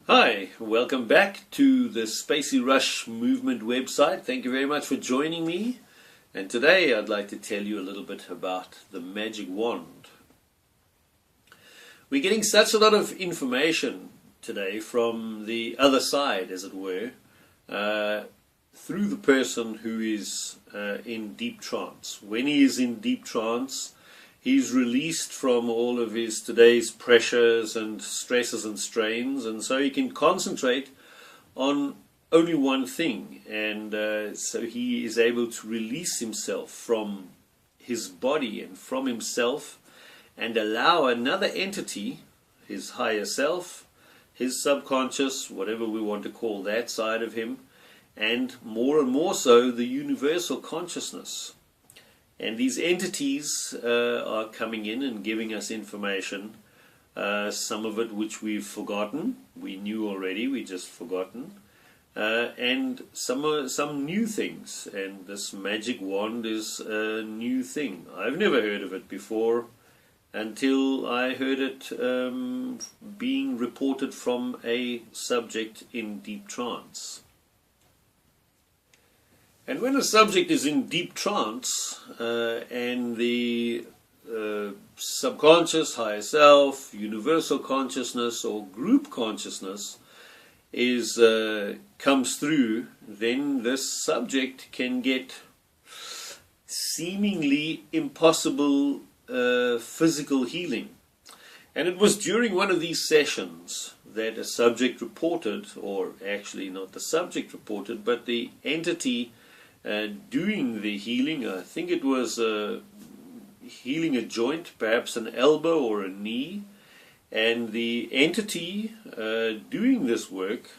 Hi, welcome back to the Spacey Rush Movement website. Thank you very much for joining me. And today I'd like to tell you a little bit about the magic wand. We're getting such a lot of information today from the other side, as it were, through the person who is in deep trance. When he is in deep trance, he's released from all of his today's pressures and stresses and strains, and so he can concentrate on only one thing, and so he is able to release himself from his body and from himself and allow another entity, his higher self, his subconscious, whatever we want to call that side of him, and more so the universal consciousness. And these entities are coming in and giving us information, some of it which we've forgotten, we knew already, we just forgotten, and some new things. And this magic wand is a new thing. I've never heard of it before until I heard it being reported from a subject in deep trance. And when a subject is in deep trance and the subconscious, higher self, universal consciousness or group consciousness comes through, then this subject can get seemingly impossible physical healing. And it was during one of these sessions that a subject reported, or actually not the subject reported, but the entity doing the healing. I think it was healing a joint, perhaps an elbow or a knee, and the entity doing this work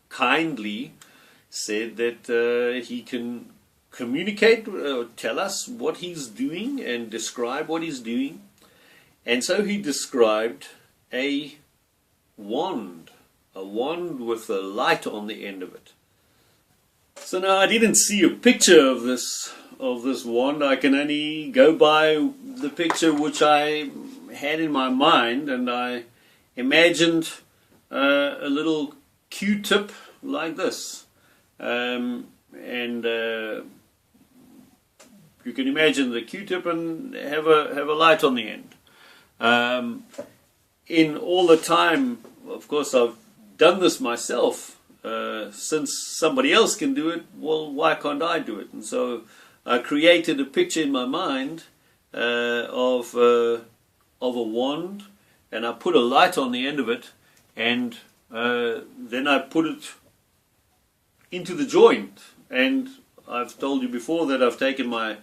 kindly said that he can communicate, tell us what he's doing and describe what he's doing. And so he described a wand with a light on the end of it. So now I didn't see a picture of this wand. I can only go by the picture which I had in my mind, and I imagined a little Q-tip like this, and you can imagine the Q-tip and have a light on the end. In all the time, of course, I've done this myself. Since somebody else can do it, well, why can't I do it? And so I created a picture in my mind of a wand, and I put a light on the end of it, and then I put it into the joint. And I've told you before that I've taken my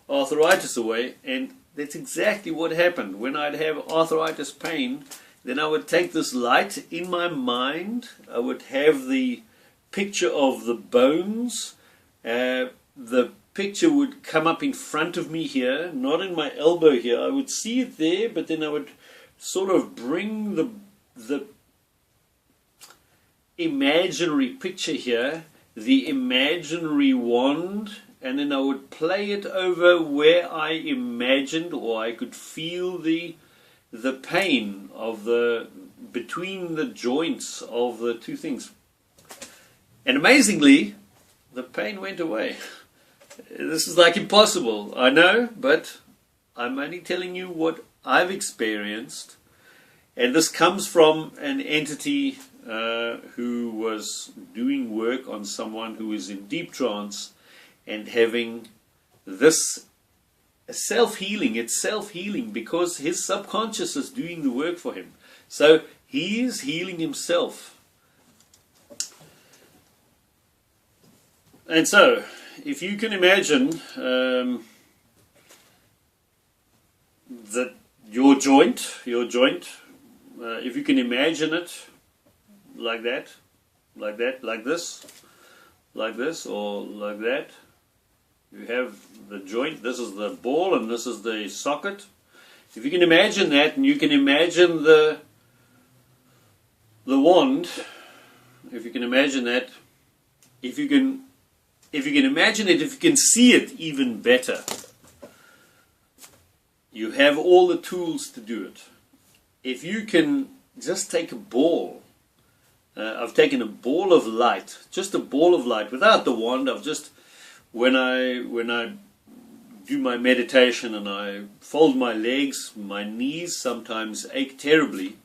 arthritis away, and that's exactly what happened. When I'd have arthritis pain, then I would take this light in my mind. I would have the picture of the bones. The picture would come up in front of me here, not in my elbow here. I would see it there, but then I would sort of bring the imaginary picture here, the imaginary wand, and then I would play it over where I imagined, or I could feel the pain of between the joints of the two things. And amazingly, the pain went away. This is like impossible, I know, but I'm only telling you what I've experienced. And this comes from an entity who was doing work on someone who is in deep trance and having this self-healing. It's self-healing because his subconscious is doing the work for him. So he is healing himself. And so, if you can imagine that your joint, if you can imagine it like that, like this, or like that. You have the joint, this is the ball and this is the socket. If you can imagine that, and you can imagine the wand, if you can imagine that, if you can imagine it, if you can see it even better, you have all the tools to do it. If you can just take a ball. I've taken a ball of light, just a ball of light, without the wand. I've just, when I do my meditation and I fold my legs, my knees sometimes ache terribly.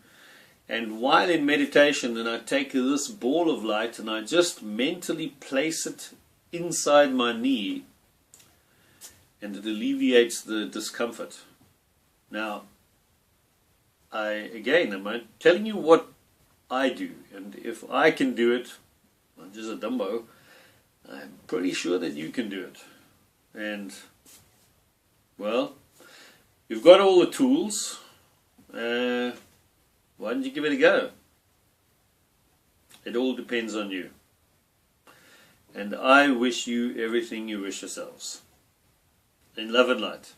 And while in meditation, then I take this ball of light and I just mentally place it inside my knee, and it alleviates the discomfort. Now, I'm telling you what I do, and if I can do it, I'm just a Dumbo, I'm pretty sure that you can do it. And, well, you've got all the tools. Why don't you give it a go? It all depends on you. And I wish you everything you wish yourselves. In love and light.